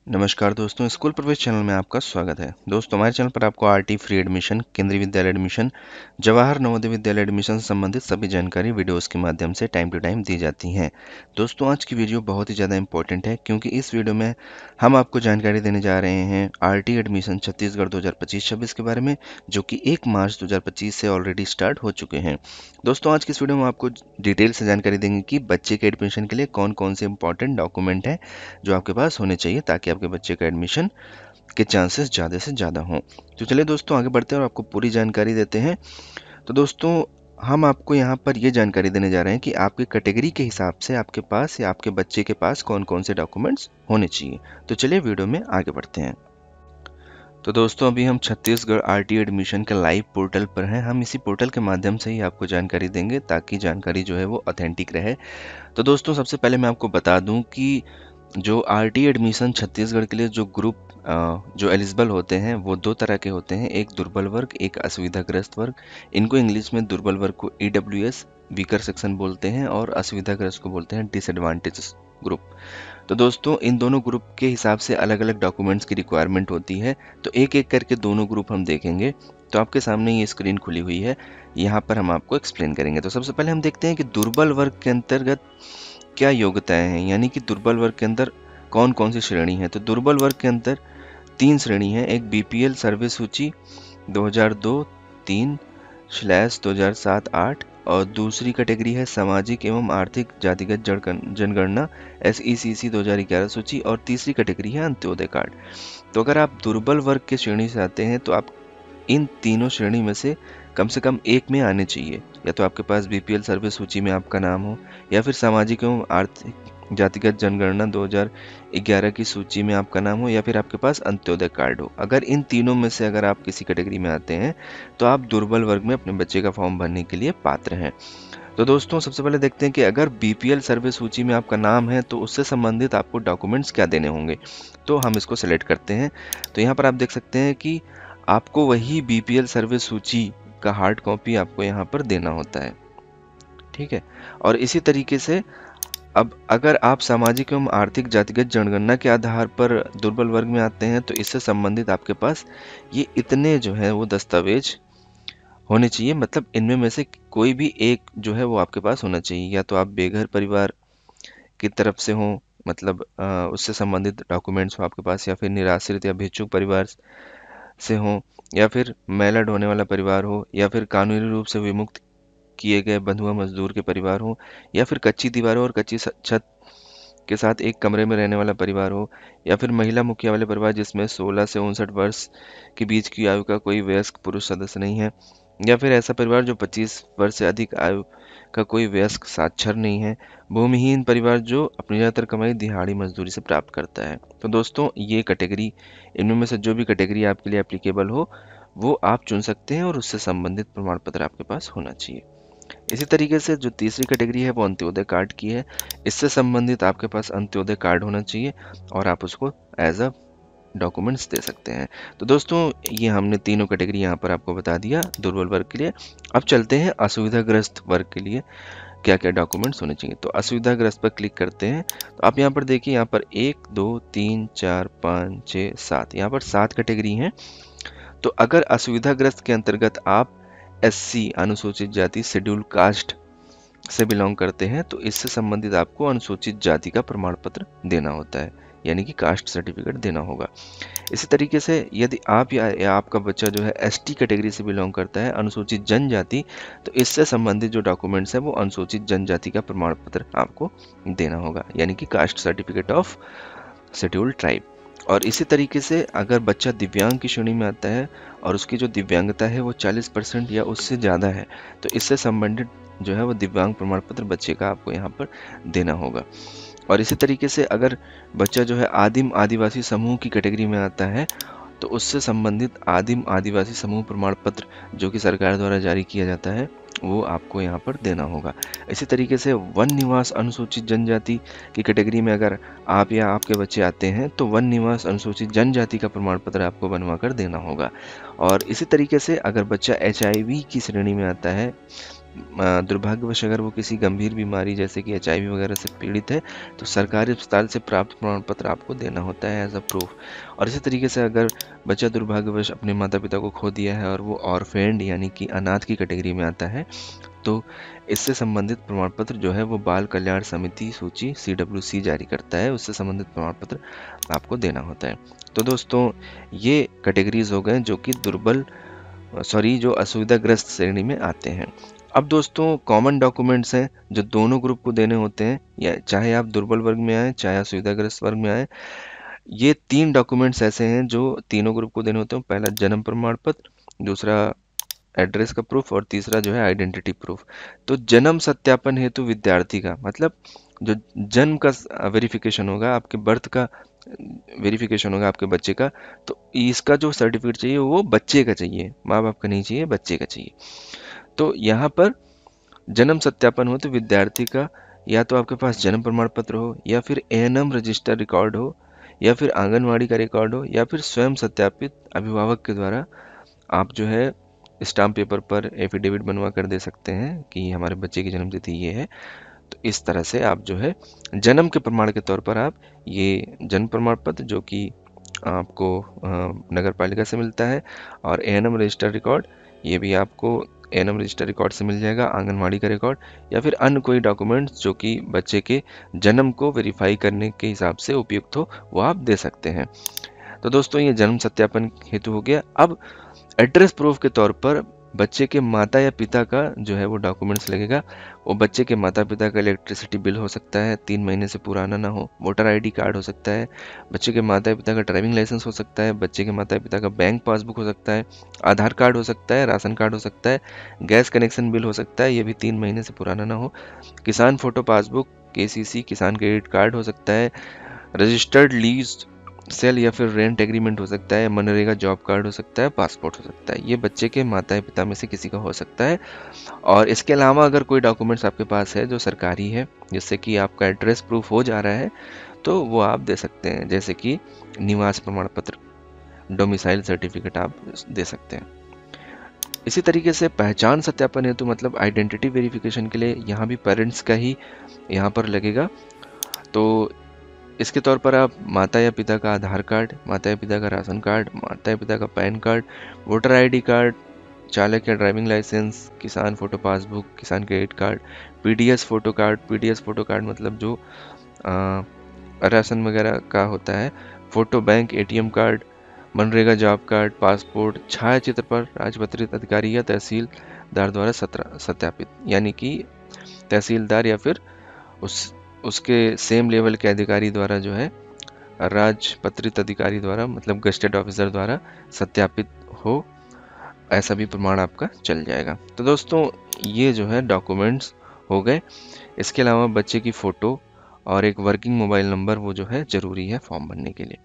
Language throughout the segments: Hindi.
नमस्कार दोस्तों, स्कूल प्रवेश चैनल में आपका स्वागत है। दोस्तों, हमारे चैनल पर आपको आरटी फ्री एडमिशन, केंद्रीय विद्यालय एडमिशन, जवाहर नवोदय विद्यालय एडमिशन से संबंधित सभी जानकारी वीडियोस के माध्यम से टाइम टू टाइम दी जाती हैं। दोस्तों, आज की वीडियो बहुत ही ज़्यादा इंपॉर्टेंट है क्योंकि इस वीडियो में हम आपको जानकारी देने जा रहे हैं आरटी एडमिशन छत्तीसगढ़ 2025-26 के बारे में, जो कि 1 मार्च 2025 से ऑलरेडी स्टार्ट हो चुके हैं। दोस्तों, आज की इस वीडियो में आपको डिटेल से जानकारी देंगे कि बच्चे के एडमिशन के लिए कौन कौन से इंपॉर्टेंट डॉक्यूमेंट हैं जो आपके पास होने चाहिए ताकि आपके बच्चे का एडमिशन के चांसेस ज़्यादा से ज़्यादा हों। तो चलिए दोस्तों, आगे बढ़ते हैं और आपको पूरी जानकारी देते हैं। तो दोस्तों, हम आपको यहाँ पर ये जानकारी देने जा रहे हैं कि आपकी कैटेगरी के हिसाब से आपके पास या आपके बच्चे के पास कौन कौन से डॉक्यूमेंट्स होने चाहिए। तो चलिए वीडियो में आगे बढ़ते हैं। तो दोस्तों, अभी हम छत्तीसगढ़ आरटी एडमिशन के लाइव पोर्टल पर हैं। हम इसी पोर्टल के माध्यम से ही आपको जानकारी देंगे ताकि जानकारी जो है वो ऑथेंटिक रहे। तो दोस्तों, सबसे पहले मैं आपको बता दूं कि जो आरटी एडमिशन छत्तीसगढ़ के लिए जो ग्रुप जो एलिजिबल होते हैं वो दो तरह के होते हैं, एक दुर्बल वर्ग, एक असुविधाग्रस्त वर्ग। इनको इंग्लिश में दुर्बल वर्ग को ईडब्ल्यूएस वीकर सेक्शन बोलते हैं और असुविधाग्रस्त को बोलते हैं डिसएडवांटेज ग्रुप। तो दोस्तों, इन दोनों ग्रुप के हिसाब से अलग अलग डॉक्यूमेंट्स की रिक्वायरमेंट होती है। तो एक एक करके दोनों ग्रुप हम देखेंगे। तो आपके सामने ये स्क्रीन खुली हुई है, यहाँ पर हम आपको एक्सप्लेन करेंगे। तो सबसे पहले हम देखते हैं कि दुर्बल वर्ग के अंतर्गत क्या योग्यताएं हैं, यानी कि दुर्बल वर्ग के अंदर कौन कौन सी श्रेणी है। तो दुर्बल वर्ग के अंदर 3 श्रेणी है। एक बीपीएल सर्वे सूची 2002-3/2007-8 और दूसरी कैटेगरी है सामाजिक एवं आर्थिक जातिगत जनगणना SECC 2011 सूची और तीसरी कैटेगरी है अंत्योदय कार्ड। तो अगर आप दुर्बल वर्ग के श्रेणी से आते हैं तो आप इन तीनों श्रेणी में से कम एक में आने चाहिए। या तो आपके पास बीपीएल सर्वे सूची में आपका नाम हो, या फिर सामाजिक एवं आर्थिक जातिगत जनगणना 2011 की सूची में आपका नाम हो, या फिर आपके पास अंत्योदय कार्ड हो। अगर इन तीनों में से अगर आप किसी कैटेगरी में आते हैं तो आप दुर्बल वर्ग में अपने बच्चे का फॉर्म भरने के लिए पात्र हैं। तो दोस्तों, सबसे पहले देखते हैं कि अगर बीपीएल सर्वे सूची में आपका नाम है तो उससे संबंधित आपको डॉक्यूमेंट्स क्या देने होंगे। तो हम इसको सेलेक्ट करते हैं। तो यहाँ पर आप देख सकते हैं कि आपको वही बीपीएल सर्वे सूची का हार्ड कॉपी आपको यहाँ पर देना होता है, ठीक है। और इसी तरीके से अब अगर आप सामाजिक एवं आर्थिक जातिगत जनगणना के आधार पर दुर्बल वर्ग में आते हैं तो इससे संबंधित आपके पास ये इतने जो है वो दस्तावेज होने चाहिए। मतलब इनमें में से कोई भी एक जो है वो आपके पास होना चाहिए। या तो आप बेघर परिवार की तरफ से हो, मतलब उससे संबंधित डॉक्यूमेंट्स हो आपके पास, या फिर निराश्रित या भिक्षुक परिवार से हो, या फिर मैला ढोने वाला परिवार हो, या फिर कानूनी रूप से विमुक्त किए गए बंधुआ मजदूर के परिवार हो, या फिर कच्ची दीवारों और कच्ची छत के साथ एक कमरे में रहने वाला परिवार हो, या फिर महिला मुखिया वाले परिवार जिसमें 16 से 59 वर्ष के बीच की आयु का कोई वयस्क पुरुष सदस्य नहीं है, या फिर ऐसा परिवार जो 25 वर्ष से अधिक आयु का कोई वयस्क साक्षर नहीं है, भूमिहीन परिवार जो अपनी ज़्यादातर कमाई दिहाड़ी मजदूरी से प्राप्त करता है। तो दोस्तों, ये कैटेगरी, इनमें में से जो भी कैटेगरी आपके लिए एप्लीकेबल हो वो आप चुन सकते हैं और उससे संबंधित प्रमाण पत्र आपके पास होना चाहिए। इसी तरीके से जो तीसरी कैटेगरी है वो अंत्योदय कार्ड की है। इससे संबंधित आपके पास अंत्योदय कार्ड होना चाहिए और आप उसको एज अ डॉक्यूमेंट्स दे सकते हैं। तो दोस्तों, ये हमने तीनों कैटेगरी यहाँ पर आपको बता दिया दुर्बल वर्ग के लिए। अब चलते हैं असुविधाग्रस्त वर्ग के लिए क्या क्या डॉक्यूमेंट्स होने चाहिए। तो असुविधाग्रस्त पर क्लिक करते हैं तो आप यहाँ पर देखिए, यहाँ पर 1 2 3 4 5 6 7, यहाँ पर 7 कैटेगरी हैं। तो अगर असुविधाग्रस्त के अंतर्गत आप SC अनुसूचित जाति शेड्यूल कास्ट से बिलोंग करते हैं तो इससे संबंधित आपको अनुसूचित जाति का प्रमाण पत्र देना होता है, यानी कि कास्ट सर्टिफिकेट देना होगा। इसी तरीके से यदि आप या आपका बच्चा जो है ST कैटेगरी से बिलोंग करता है, अनुसूचित जनजाति, तो इससे संबंधित जो डॉक्यूमेंट्स है वो अनुसूचित जनजाति का प्रमाण पत्र आपको देना होगा, यानी कि caste certificate of scheduled tribe. और इसी तरीके से अगर बच्चा दिव्यांग की श्रेणी में आता है और उसकी जो दिव्यांगता है वो 40% या उससे ज़्यादा है तो इससे संबंधित जो है वो दिव्यांग प्रमाण पत्र बच्चे का आपको यहाँ पर देना होगा। और इसी तरीके से अगर बच्चा जो है आदिम आदिवासी समूह की कैटेगरी में आता है तो उससे संबंधित आदिम आदिवासी समूह प्रमाण पत्र जो कि सरकार द्वारा जारी किया जाता है वो आपको यहाँ पर देना होगा। इसी तरीके से वन निवास अनुसूचित जनजाति की कैटेगरी में अगर आप या आपके बच्चे आते हैं तो वन निवास अनुसूचित जनजाति का प्रमाण पत्र आपको बनवा कर देना होगा। और इसी तरीके से अगर बच्चा HIV की श्रेणी में आता है दुर्भाग्यवश अगर वो किसी गंभीर बीमारी जैसे कि HIV वगैरह से पीड़ित है, तो सरकारी अस्पताल से प्राप्त प्रमाण पत्र आपको देना होता है एज अ प्रूफ। और इसी तरीके से अगर बच्चा दुर्भाग्यवश अपने माता पिता को खो दिया है और वो ऑर्फेंड यानी कि अनाथ की कैटेगरी में आता है, तो इससे संबंधित प्रमाण पत्र जो है वो बाल कल्याण समिति सूची CWC जारी करता है, उससे संबंधित प्रमाण पत्र आपको देना होता है। तो दोस्तों, ये कैटेगरीज हो गए जो कि जो असुविधाग्रस्त श्रेणी में आते हैं। अब दोस्तों, कॉमन डॉक्यूमेंट्स हैं जो दोनों ग्रुप को देने होते हैं, या चाहे आप दुर्बल वर्ग में आए चाहे असुविधाग्रस्त वर्ग में आए। ये 3 डॉक्यूमेंट्स ऐसे हैं जो तीनों ग्रुप को देने होते हैं। पहला जन्म प्रमाण पत्र, दूसरा एड्रेस का प्रूफ और तीसरा जो है आइडेंटिटी प्रूफ। तो जन्म सत्यापन हेतु विद्यार्थी का मतलब जो जन्म का वेरिफिकेशन होगा, आपके बर्थ का वेरिफिकेशन होगा आपके बच्चे का, तो इसका जो सर्टिफिकेट चाहिए वो बच्चे का चाहिए, माँ बाप का नहीं चाहिए, बच्चे का चाहिए। तो यहाँ पर जन्म सत्यापन हो तो विद्यार्थी का या तो आपके पास जन्म प्रमाण पत्र हो, या फिर ANM रजिस्टर रिकॉर्ड हो, या फिर आंगनवाड़ी का रिकॉर्ड हो, या फिर स्वयं सत्यापित अभिभावक के द्वारा आप जो है स्टाम्प पेपर पर एफिडेविट बनवा कर दे सकते हैं कि हमारे बच्चे की जन्मतिथि ये है। तो इस तरह से आप जो है जन्म के प्रमाण के तौर पर आप ये जन्म प्रमाण पत्र जो कि आपको नगर पालिका से मिलता है, और ANM रजिस्टर रिकॉर्ड, ये भी आपको ANM रजिस्टर रिकॉर्ड से मिल जाएगा, आंगनवाड़ी का रिकॉर्ड, या फिर अन्य कोई डॉक्यूमेंट्स जो कि बच्चे के जन्म को वेरीफाई करने के हिसाब से उपयुक्त हो, वो आप दे सकते हैं। तो दोस्तों, ये जन्म सत्यापन हेतु हो गया। अब एड्रेस प्रूफ के तौर पर बच्चे के माता या पिता का जो है वो डॉक्यूमेंट्स लगेगा। वो बच्चे के माता पिता का इलेक्ट्रिसिटी बिल हो सकता है, 3 महीने से पुराना ना हो, वोटर ID कार्ड हो सकता है, बच्चे के माता पिता का ड्राइविंग लाइसेंस हो सकता है, बच्चे के माता पिता का बैंक पासबुक हो सकता है, आधार कार्ड हो सकता है, राशन कार्ड हो सकता है, गैस कनेक्शन बिल हो सकता है, ये भी 3 महीने से पुराना ना हो, किसान फोटो पासबुक KCC किसान क्रेडिट कार्ड हो सकता है, रजिस्टर्ड लीज सेल या फिर रेंट एग्रीमेंट हो सकता है, मनरेगा जॉब कार्ड हो सकता है, पासपोर्ट हो सकता है। ये बच्चे के माता पिता में से किसी का हो सकता है। और इसके अलावा अगर कोई डॉक्यूमेंट्स आपके पास है जो सरकारी है, जिससे कि आपका एड्रेस प्रूफ हो जा रहा है, तो वो आप दे सकते हैं, जैसे कि निवास प्रमाण पत्र, डोमिसाइल सर्टिफिकेट आप दे सकते हैं। इसी तरीके से पहचान सत्यापन हेतु मतलब आइडेंटिटी वेरिफिकेशन के लिए यहाँ भी पेरेंट्स का ही यहाँ पर लगेगा। तो इसके तौर पर आप माता या पिता का आधार कार्ड, माता या पिता का राशन कार्ड, माता या पिता का pan card, voter ID card, चालक या ड्राइविंग लाइसेंस, किसान फोटो पासबुक, किसान credit card, PDS photo card. PDS photo card मतलब जो राशन वगैरह का होता है, photo bank ATM card, MNREGA job card, passport, छायाचित्र पर राजपत्रित अधिकारी या तहसीलदार द्वारा सत्यापित, यानी कि तहसीलदार या फिर उसके सेम लेवल के अधिकारी द्वारा जो है राजपत्रित अधिकारी द्वारा मतलब गस्टेड ऑफिसर द्वारा सत्यापित हो, ऐसा भी प्रमाण आपका चल जाएगा। तो दोस्तों, ये जो है डॉक्यूमेंट्स हो गए। इसके अलावा बच्चे की फ़ोटो और एक वर्किंग मोबाइल नंबर वो जो है ज़रूरी है फॉर्म भरने के लिए।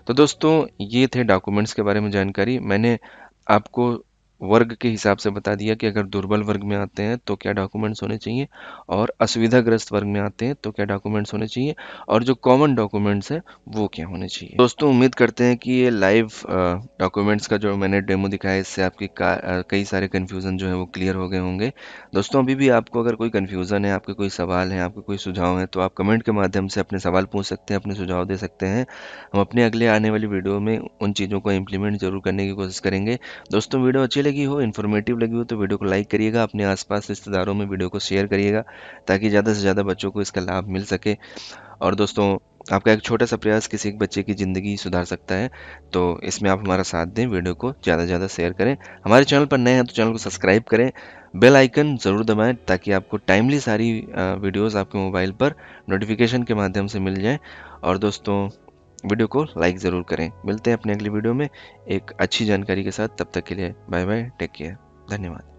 तो दोस्तों, ये थे डॉक्यूमेंट्स के बारे में जानकारी। मैंने आपको वर्ग के हिसाब से बता दिया कि अगर दुर्बल वर्ग में आते हैं तो क्या डॉक्यूमेंट्स होने चाहिए, और असुविधाग्रस्त वर्ग में आते हैं तो क्या डॉक्यूमेंट्स होने चाहिए, और जो कॉमन डॉक्यूमेंट्स हैं वो क्या होने चाहिए। दोस्तों, उम्मीद करते हैं कि ये लाइव डॉक्यूमेंट्स का जो मैंने डेमो दिखाया, इससे आपके कई सारे कन्फ्यूज़न जो है वो क्लियर हो गए होंगे। दोस्तों, अभी भी आपको अगर कोई कन्फ्यूज़न है, आपके कोई सवाल हैं, आपके कोई सुझाव हैं, तो आप कमेंट के माध्यम से अपने सवाल पूछ सकते हैं, अपने सुझाव दे सकते हैं। हम अपने अगले आने वाली वीडियो में उन चीज़ों को इम्प्लीमेंट जरूर करने की कोशिश करेंगे। दोस्तों, वीडियो अच्छी लगी हो, इन्फॉर्मेटिव लगी हो, तो वीडियो को लाइक करिएगा, अपने आसपास रिश्तेदारों में वीडियो को शेयर करिएगा, ताकि ज़्यादा से ज़्यादा बच्चों को इसका लाभ मिल सके। और दोस्तों, आपका एक छोटा सा प्रयास किसी एक बच्चे की ज़िंदगी सुधार सकता है, तो इसमें आप हमारा साथ दें, वीडियो को ज़्यादा से ज़्यादा शेयर करें। हमारे चैनल पर नए हैं तो चैनल को सब्सक्राइब करें, बेल आइकन ज़रूर दबाएं, ताकि आपको टाइमली सारी वीडियोस आपके मोबाइल पर नोटिफिकेशन के माध्यम से मिल जाएं। और दोस्तों, वीडियो को लाइक ज़रूर करें। मिलते हैं अपने अगली वीडियो में एक अच्छी जानकारी के साथ। तब तक के लिए बाय बाय, टेक केयर, धन्यवाद।